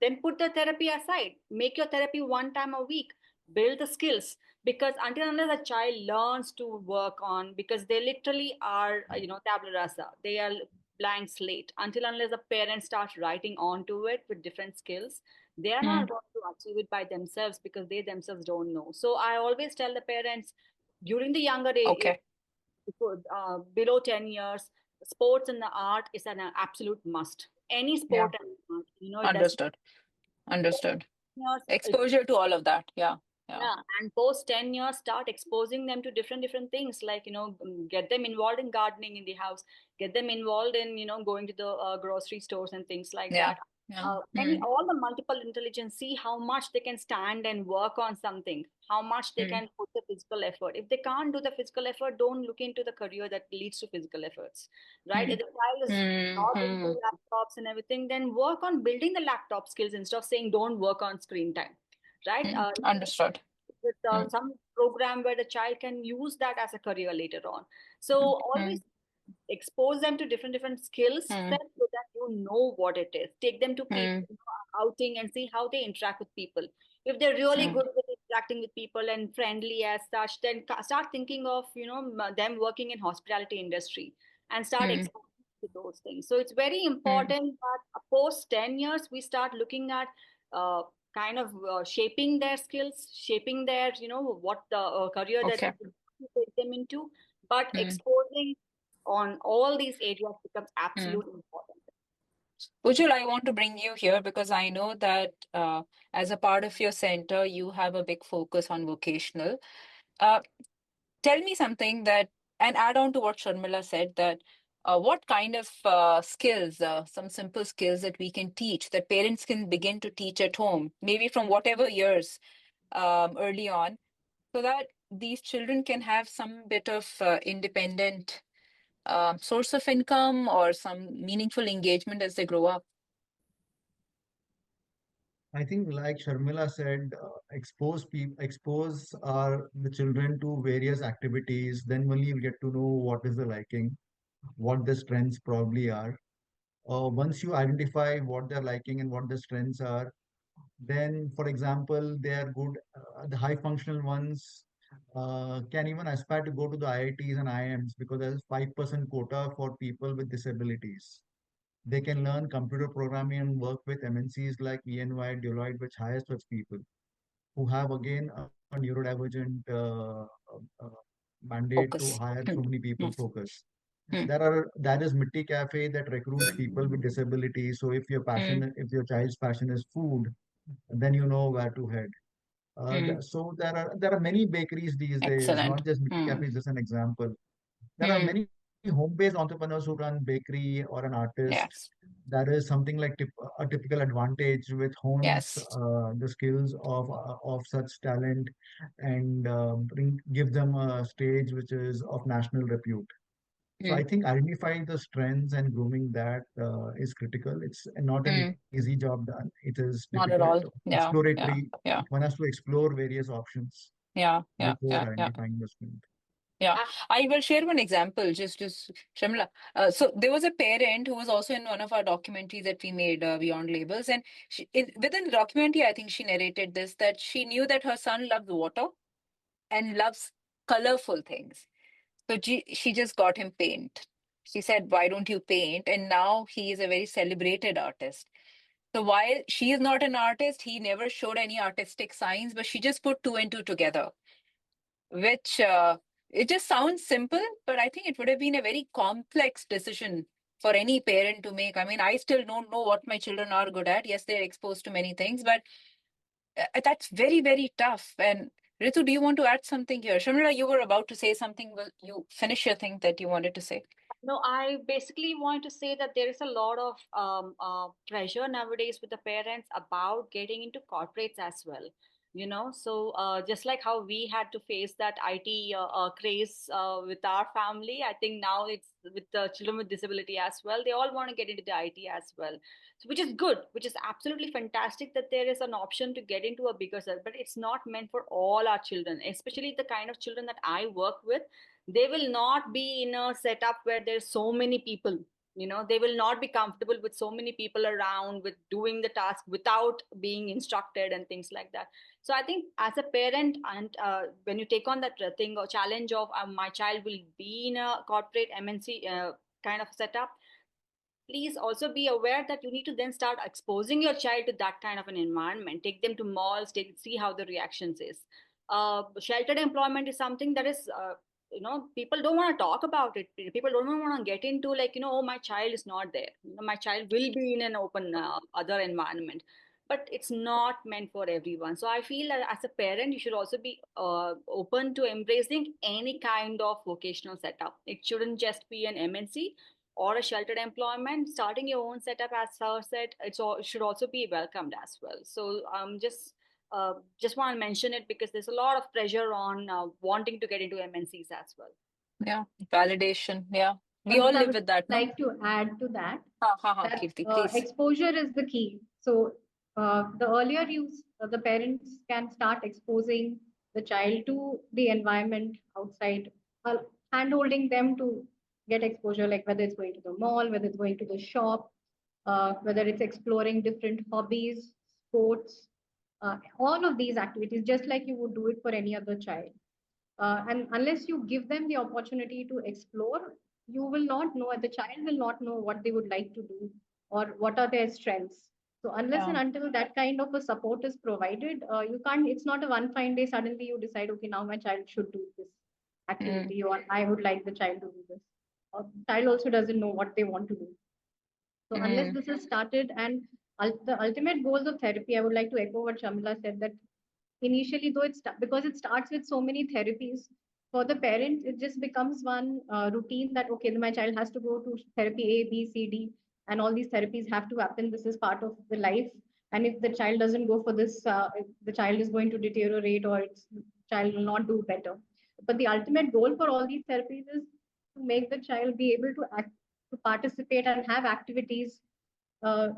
then put the therapy aside. Make your therapy one time a week. Build the skills. Because until unless a child learns to work on, because they literally are, tabula rasa, they are blank slate. Until unless the parents start writing onto it with different skills, they are not mm. going to achieve it by themselves, because they themselves don't know. So I always tell the parents, during the younger age, Okay. below 10 years, sports and the art is an absolute must. Any Yeah. sport and art, it doesn't Understood. Understood. years. Exposure to all of that. Yeah. Yeah. Yeah, and post 10 years, start exposing them to different things, like, get them involved in gardening in the house, get them involved in, going to the grocery stores and things like Yeah. that. Yeah. Any Mm, all the multiple intelligence, see how much they can stand and work on something, how much they mm, can put the physical effort. If they can't do the physical effort, don't look into the career that leads to physical efforts, right? If mm, the child is mm, not into mm, laptops and everything, then work on building the laptop skills instead of saying don't work on screen time, right? Understood. With Mm, some program where the child can use that as a career later on. So mm, always mm, expose them to different skills mm, set, so that what it is. Take them to people, mm, outing, and see how they interact with people. If they're really mm, good with interacting with people and friendly as such, then start thinking of them working in hospitality industry, and start mm, exposing to those things. So it's very mm. important that post 10 years we start looking at uh, kind of shaping their skills, shaping their, what the career that Okay. we take them into. But Mm, exposing on all these areas becomes mm. absolutely important. Ujjwal, I want to bring you here because I know that as a part of your center, you have a big focus on vocational. Uh, Tell me something that, and add on to what Sharmila said, that what kind of skills, some simple skills that we can teach, that parents can begin to teach at home, maybe from whatever years early on, so that these children can have some bit of independent source of income or some meaningful engagement as they grow up. I think, like Sharmila said, expose the children to various activities. Then only you get to know what is the liking, what the strengths probably are. Once you identify what they're liking and what the strengths are, then, for example, they are good. The high functional ones can even aspire to go to the IITs and IIMs because there's 5% quota for people with disabilities. They can learn computer programming and work with MNCs like ENY, Deloitte, which hires such people who have again a neurodivergent mandate to Focus. hire Hmm, so many people hmm, focus. hmm, That is Mitti Cafe that recruits people with disabilities. So hmm, if your child's passion is food, then you know where to head. hmm. So there are many bakeries these days, Excellent. not just Mitti Hmm, Cafe is just an example. There are hmm, many home-based entrepreneurs who run bakery or an artist, Yes. that is something like a typical advantage, which hones Yes. the skills of such talent and give them a stage which is of national repute. So I Mm. think identifying the strengths and grooming that is critical. It's not an Mm. easy job done. It is Not at difficult, all. Yeah. Yeah. exploratory. Yeah. One has to explore various options Yeah. Yeah. before Yeah. Yeah. identifying the strength. Yeah, I will share one example, just Shamla. So there was a parent who was also in one of our documentaries that we made, Beyond Labels, and within the documentary, I think she narrated this, that she knew that her son loves water and loves colorful things. So she just got him paint. She said, "Why don't you paint?" And now he is a very celebrated artist. So while she is not an artist, he never showed any artistic signs, but she just put two and two together, which it just sounds simple, but I think it would have been a very complex decision for any parent to make. I mean, I still don't know what my children are good at. Yes, they're exposed to many things, but that's very, very tough. And Ritu, do you want to add something here? Shamila, you were about to say something. Will you finish your thing that you wanted to say? No, I basically want to say that there is a lot of pressure nowadays with the parents about getting into corporates as well. So just like how we had to face that IT craze with our family, I think now it's with the children with disability as well. They all want to get into the IT as well, so which is good, which is absolutely fantastic that there is an option to get into a bigger set. But it's not meant for all our children, especially the kind of children that I work with. They will not be in a setup where there's so many people. They will not be comfortable with so many people around, with doing the task without being instructed and things like that. So I think as a parent, and when you take on that thing or challenge of my child will be in a corporate MNC kind of setup, please also be aware that you need to then start exposing your child to that kind of an environment. Take them to malls, see how the reactions is. Sheltered employment is something that is people don't want to talk about it. People don't want to get into, like, oh, my child is not there, my child will be in an open other environment. But it's not meant for everyone. So I feel that as a parent, you should also be open to embracing any kind of vocational setup. It shouldn't just be an MNC or a sheltered employment. Starting your own setup, as Sir said, it should also be welcomed as well. So just want to mention it because there's a lot of pressure on wanting to get into MNCs as well. Yeah, validation. Yeah, we all Vandita, I live would with that, no? like to add to that, that Kirti, please. exposure is the key. So the earlier the parents can start exposing the child to the environment outside, hand holding them to get exposure, like whether it's going to the mall, whether it's going to the shop, whether it's exploring different hobbies, sports, all of these activities, just like you would do it for any other child. And unless you give them the opportunity to explore, you will not know, the child will not know what they would like to do or what are their strengths. So unless Yeah. and until that kind of a support is provided, you can't, it's not a one fine day, suddenly you decide, okay, now my child should do this Mm. activity, or I would like the child to do this. Child also doesn't know what they want to do. So unless Mm. this is started, and the ultimate goals of therapy, I would like to echo what Shamila said, that initially, though because it starts with so many therapies, for the parent it just becomes one routine, that okay, my child has to go to therapy A, B, C, D, and all these therapies have to happen, this is part of the life. And if the child doesn't go for this, the child is going to deteriorate, or its child will not do better. But the ultimate goal for all these therapies is to make the child be able to to participate and have activities uh,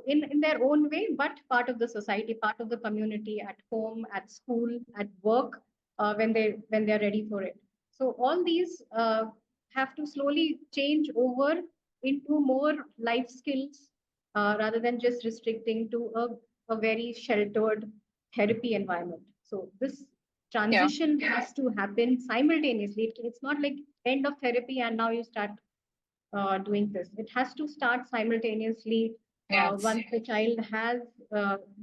in their own way, but part of the society, part of the community, at home, at school, at work, when they're ready for it. So all these have to slowly change over into more life skills, rather than just restricting to a very sheltered therapy environment. So this Yeah. transition has to happen simultaneously. It's not like end of therapy and now you start doing this. It has to start simultaneously Yes. once the child has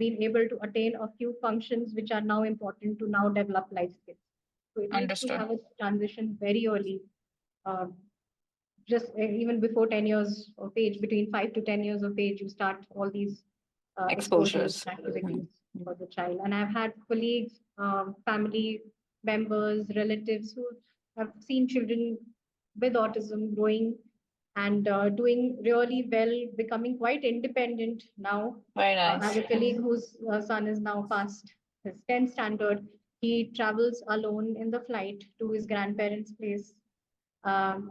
been able to attain a few functions which are now important to now develop life skills. So it needs to Understood. have a transition very early, uh, just even before 10 years of age, between 5 to 10 years of age, you start all these exposures, Exposures. activities Mm. for the child. And I've had colleagues, family members, relatives who have seen children with autism, growing and doing really well, becoming quite independent now. Very I have nice. a colleague whose son is now past his 10th standard. He travels alone in the flight to his grandparents' place.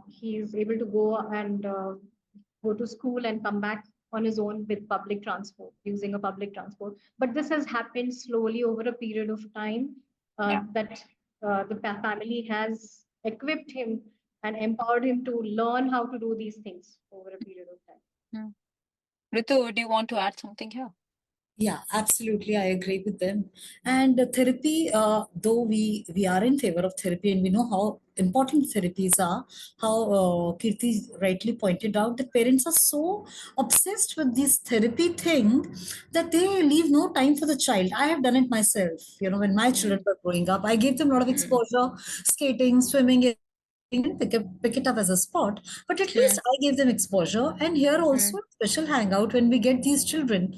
He is able to go and go to school and come back on his own with public transport, using a public transport. But this has happened slowly over a period of time Yeah. that the family has equipped him and empowered him to learn how to do these things over a period of time. Hmm. Ritu, do you want to add something here? Yeah, absolutely. I agree with them. And therapy, though we are in favor of therapy and we know how important therapies are, how Kirti rightly pointed out that parents are so obsessed with this therapy thing that they leave no time for the child. I have done it myself. You know, when my children were growing up, I gave them a lot of exposure, skating, swimming, didn't pick it up as a sport, but at least I gave them exposure. And here also, special hangout when we get these children,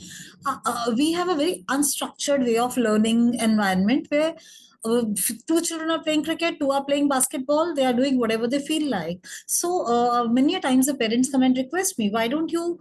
we have a very unstructured way of learning environment where two children are playing cricket, two are playing basketball, they are doing whatever they feel like. So many a times the parents come and request me, why don't you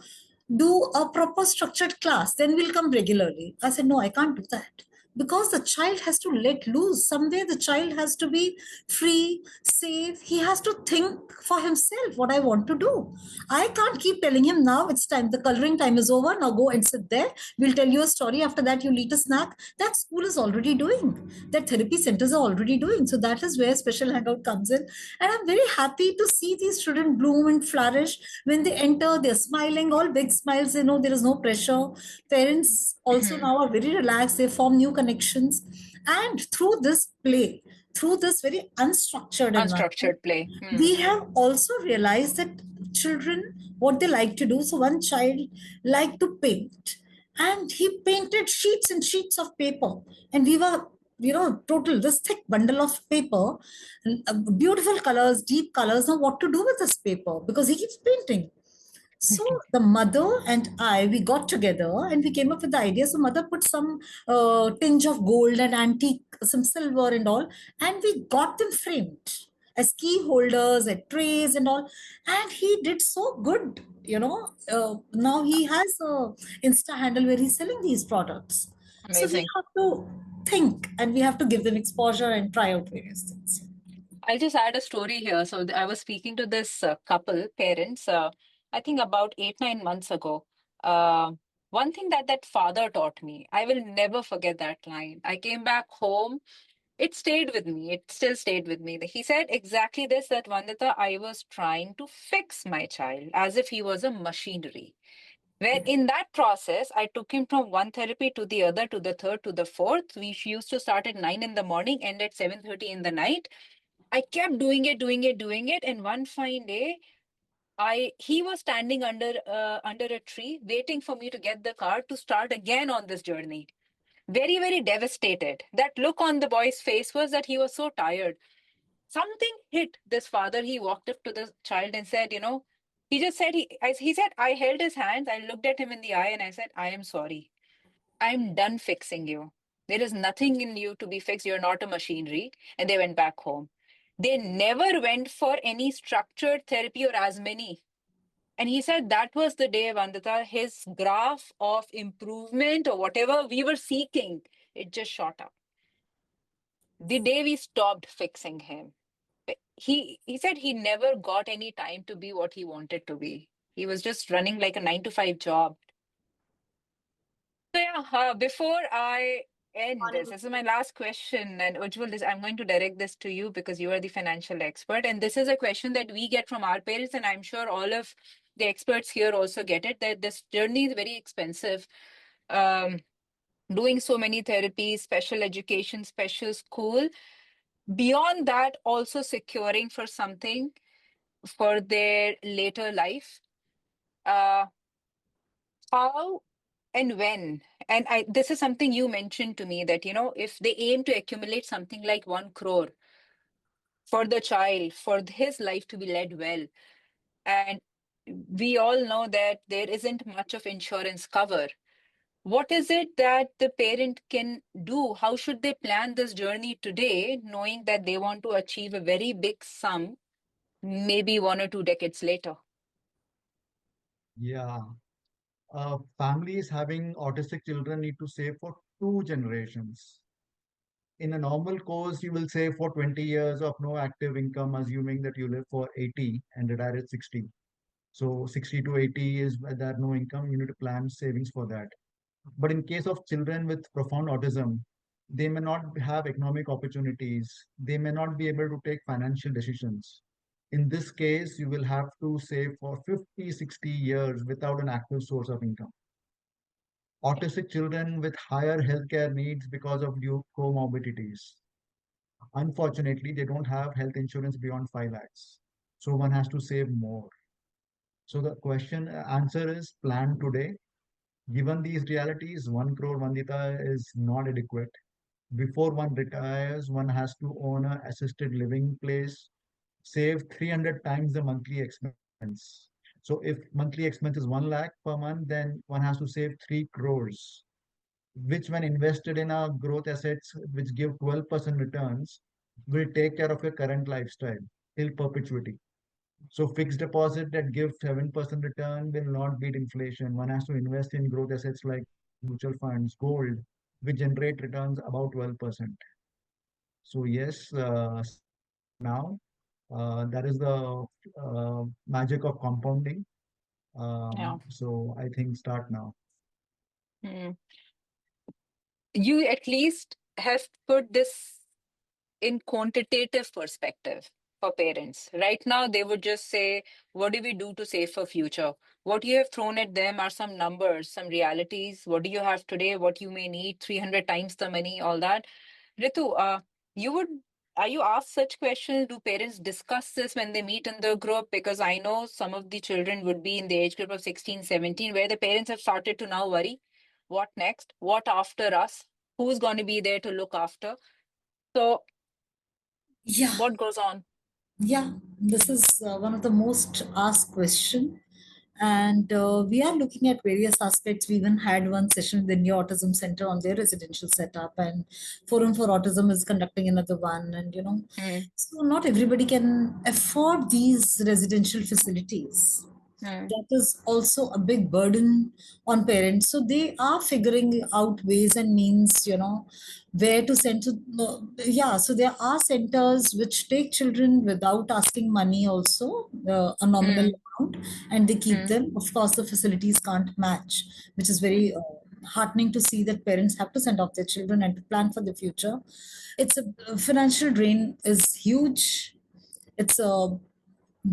do a proper structured class? Then we'll come regularly. I said, no, I can't do that because the child has to let loose. Somewhere the child has to be free, safe. He has to think for himself what I want to do. I can't keep telling him now it's time, the coloring time is over. Now go and sit there. We'll tell you a story. After that, you'll eat a snack. That school is already doing. That therapy centers are already doing. So that is where special hangout comes in. And I'm very happy to see these children bloom and flourish. When they enter, they're smiling, all big smiles. They know there is no pressure. Parents also now are very relaxed. They form new connections. And through this play, through this very unstructured environment, Unstructured play. we have also realized that children, what they like to do. So one child liked to paint, and he painted sheets and sheets of paper. And we were, total this thick bundle of paper, beautiful colors, deep colors. Now, what to do with this paper? Because he keeps painting. So the mother and I, we got together and we came up with the idea. So mother put some tinge of gold and antique, some silver and all, and we got them framed as key holders, as trays and all. And he did so good, now he has a Insta handle where he's selling these products. So we Amazing. have to think and we have to give them exposure and try out various things. I'll just add a story here. So I was speaking to this couple, parents, I think about 8, 9 months ago. One thing that father taught me, I will never forget that line. I came back home. It stayed with me. It still stayed with me. He said exactly this, that Vandita, I was trying to fix my child as if he was a machinery. Where in that process, I took him from one therapy to the other, to the third, to the fourth. We used to start at 9 in the morning, end at 7:30 in the night. I kept doing it, doing it, doing it. And one fine day, he was standing under a tree, waiting for me to get the car to start again on this journey. Very, very devastated. That look on the boy's face was that he was so tired. Something hit this father. He walked up to the child and said, he just said, he said, I held his hands. I looked at him in the eye and I said, I am sorry. I'm done fixing you. There is nothing in you to be fixed. You're not a machinery. And they went back home. They never went for any structured therapy or as many. And he said that was the day, Vandita, his graph of improvement or whatever we were seeking, it just shot up. The day we stopped fixing him, he said he never got any time to be what he wanted to be. He was just running like a 9 to 5 job. So yeah, before I end this is my last question, and Ujjwal, I'm going to direct this to you because you are the financial expert, and this is a question that we get from our parents, and I'm sure all of the experts here also get it, that this journey is very expensive. Doing so many therapies, special education, special school. Beyond that, also securing for something for their later life. How and when, and this is something you mentioned to me, that if they aim to accumulate something like 1 crore for the child, for his life to be led well, and we all know that there isn't much of insurance cover, what is it that the parent can do? How should they plan this journey today, knowing that they want to achieve a very big sum maybe 1 or 2 decades later? Yeah. Families having autistic children need to save for 2 generations. In a normal course, you will save for 20 years of no active income, assuming that you live for 80 and retire at 60. So 60 to 80 is where there are no income, you need to plan savings for that. But in case of children with profound autism, they may not have economic opportunities. They may not be able to take financial decisions. In this case, you will have to save for 50, 60 years without an active source of income. Autistic children with higher healthcare needs because of due comorbidities. Unfortunately, they don't have health insurance beyond 5 lakhs. So one has to save more. So the question answer is plan today. Given these realities, 1 crore Vandita is not adequate. Before one retires, one has to own an assisted living place, save 300 times the monthly expense. So if monthly expense is 1 lakh per month, then one has to save 3 crores, which when invested in a growth assets which give 12% returns, will take care of your current lifestyle till perpetuity. So fixed deposit that give 7% return will not beat inflation. One has to invest in growth assets like mutual funds, gold, which generate returns about 12%. So yes, start now. That is the magic of compounding. Yeah. So I think start now. Mm. You at least have put this in quantitative perspective for parents. Right now, they would just say, what do we do to save for future? What you have thrown at them are some numbers, some realities. What do you have today? What you may need, 300 times the money, all that. Ritu, you would are you asked such questions? Do parents discuss this when they meet in the group? Because I know some of the children would be in the age group of 16, 17, where the parents have started to now worry. What next? What after us? Who's going to be there to look after? So Yeah, what goes on? yeah. This is one of the most asked question. And we are looking at various aspects. We even had one session with the New Autism Center on their residential setup, and Forum for Autism is conducting another one. And Mm, so not everybody can afford these residential facilities. mm, That is also a big burden on parents. So they are figuring out ways and means, where to send to. Yeah, so there are centers which take children without asking money, also a nominal mm, amount, and they keep mm, them. Of course, the facilities can't match, which is very heartening to see that parents have to send off their children and to plan for the future. It's a financial drain is huge. It's a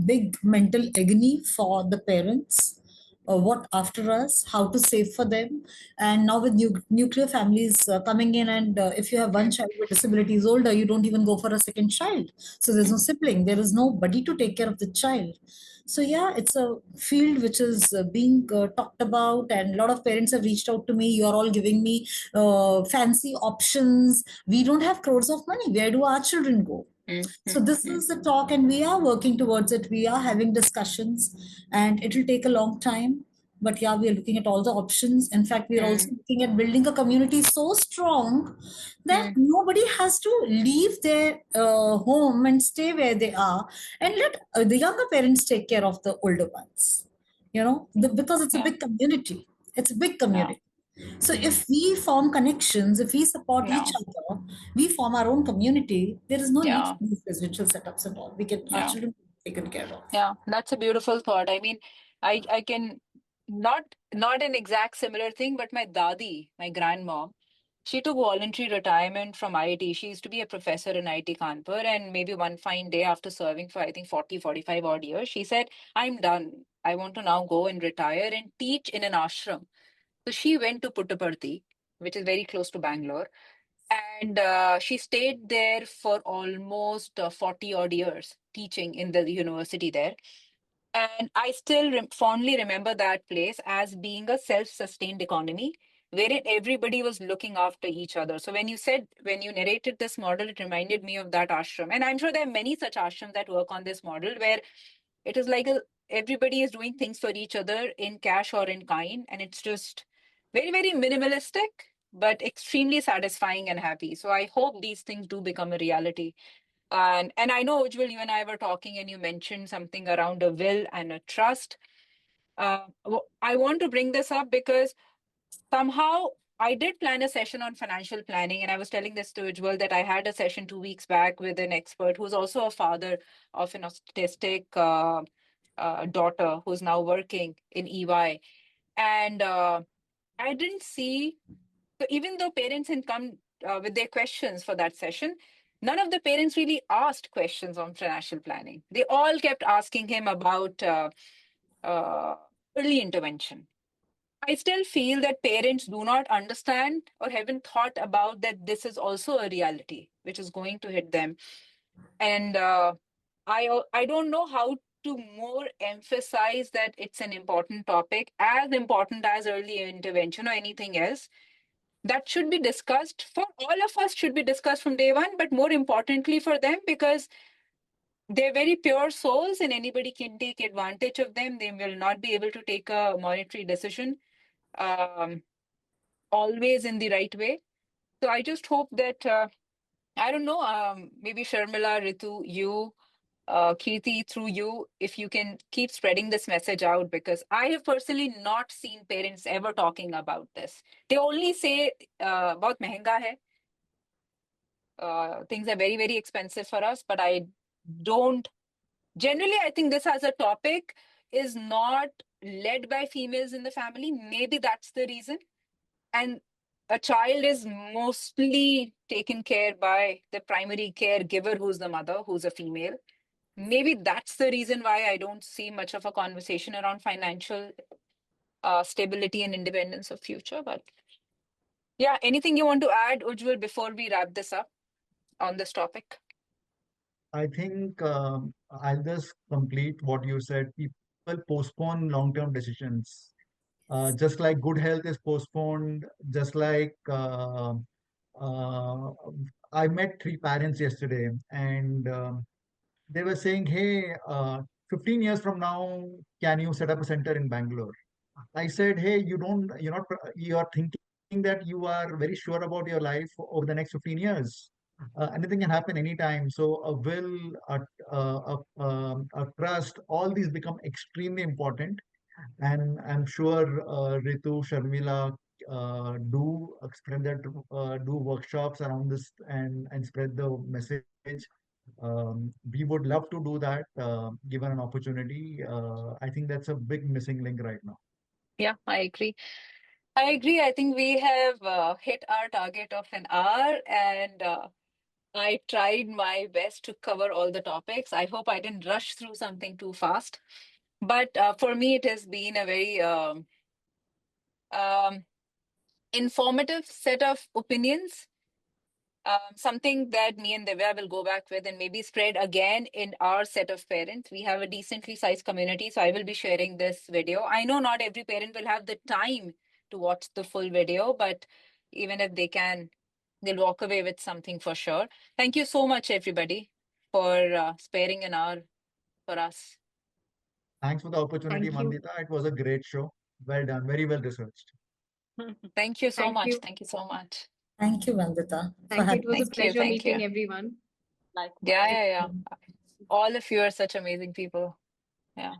big mental agony for the parents. What after us, how to save for them. And now with nuclear families coming in, and if you have one mm, child with disability is older, you don't even go for a second child. So there's no sibling, there is nobody to take care of the child. So yeah, it's a field which is being talked about, and a lot of parents have reached out to me. You're all giving me fancy options. We don't have crores of money. Where do our children go? mm, So mm, this mm, is the talk, and we are working towards it. We are having discussions, and it will take a long time. But yeah, we are looking at all the options. In fact, we are also mm, looking at building a community so strong that mm. nobody has to leave their home and stay where they are, and let the younger parents take care of the older ones. Because it's a Yeah, big community. It's a big yeah, community. So mm, if we form connections, if we support each yeah, other, we form our own community, there is no need yeah, for these residential setups at all. We can, our yeah, children taken care of. yeah. That's a beautiful thought. I mean, I can not an exact similar thing, but my dadi, my grandma, she took voluntary retirement from IT. She used to be a professor in IT Kanpur, and maybe one fine day after serving for, I think, 40, 45 odd years, she said, I'm done. I want to now go and retire and teach in an ashram. So she went to Puttaparthi, which is very close to Bangalore, and she stayed there for almost 40 odd years teaching in the university there. And I still fondly remember that place as being a self-sustained economy wherein everybody was looking after each other. So when you narrated this model, it reminded me of that ashram. And I'm sure there are many such ashrams that work on this model where it is like everybody is doing things for each other in cash or in kind. And it's just very, very minimalistic, but extremely satisfying and happy. So I hope these things do become a reality. And I know, Ujjwal, you and I were talking and you mentioned something around a will and a trust. I want to bring this up because somehow I did plan a session on financial planning, and I was telling this to Ujjwal that I had a session 2 weeks back with an expert who's also a father of an autistic daughter who's now working in EY. And I didn't see, so even though parents had come with their questions for that session, none of the parents really asked questions on financial planning. They all kept asking him about uh, early intervention. I still feel that parents do not understand or haven't thought about that this is also a reality which is going to hit them. And I don't know how to more emphasize that it's an important topic, as important as early intervention or anything else. That should be discussed for all of us, should be discussed from day one, but more importantly for them, because they're very pure souls and anybody can take advantage of them. They will not be able to take a monetary decision always in the right way. So I just hope that, I don't know, maybe Sharmila, Ritu, you, Kirti, through you, if you can keep spreading this message out, because I have personally not seen parents ever talking about this. They only say, bahut mehenga hai. Things are very, very expensive for us, but I don't, generally, I think this as a topic is not led by females in the family. Maybe that's the reason. And a child is mostly taken care by the primary caregiver, who's the mother, who's a female. Maybe that's the reason why I don't see much of a conversation around financial stability and independence of future. But yeah, anything you want to add, Ujjwal, before we wrap this up on this topic? I think I'll just complete what you said. People postpone long-term decisions. Just like good health is postponed, just like uh, I met three parents yesterday, and they were saying, "Hey, 15 years from now, can you set up a center in Bangalore?" I said, "Hey, you are thinking that you are very sure about your life over the next 15 years. Anything can happen anytime. So a will, a trust, all these become extremely important. And I'm sure Ritu, Sharmila do workshops around this and spread the message. We would love to do that given an opportunity. I think that's a big missing link right now. Yeah, I agree. I agree. I think we have hit our target of an hour, and I tried my best to cover all the topics. I hope I didn't rush through something too fast. But for me, it has been a very um, informative set of opinions. Something that me and Divya will go back with and maybe spread again in our set of parents. We have a decently sized community, so I will be sharing this video. I know not every parent will have the time to watch the full video, but even if they can, they'll walk away with something for sure. Thank you so much, everybody, for sparing an hour for us. Thanks for the opportunity, Thank you. Vandita. It was a great show. Well done. Very well researched. Thank you so Thank much. you. Thank you so much. Thank you, Vandita, for Thank you. It having was a Thank you. pleasure Thank meeting you. everyone. Likewise. Yeah. All of you are such amazing people. Yeah.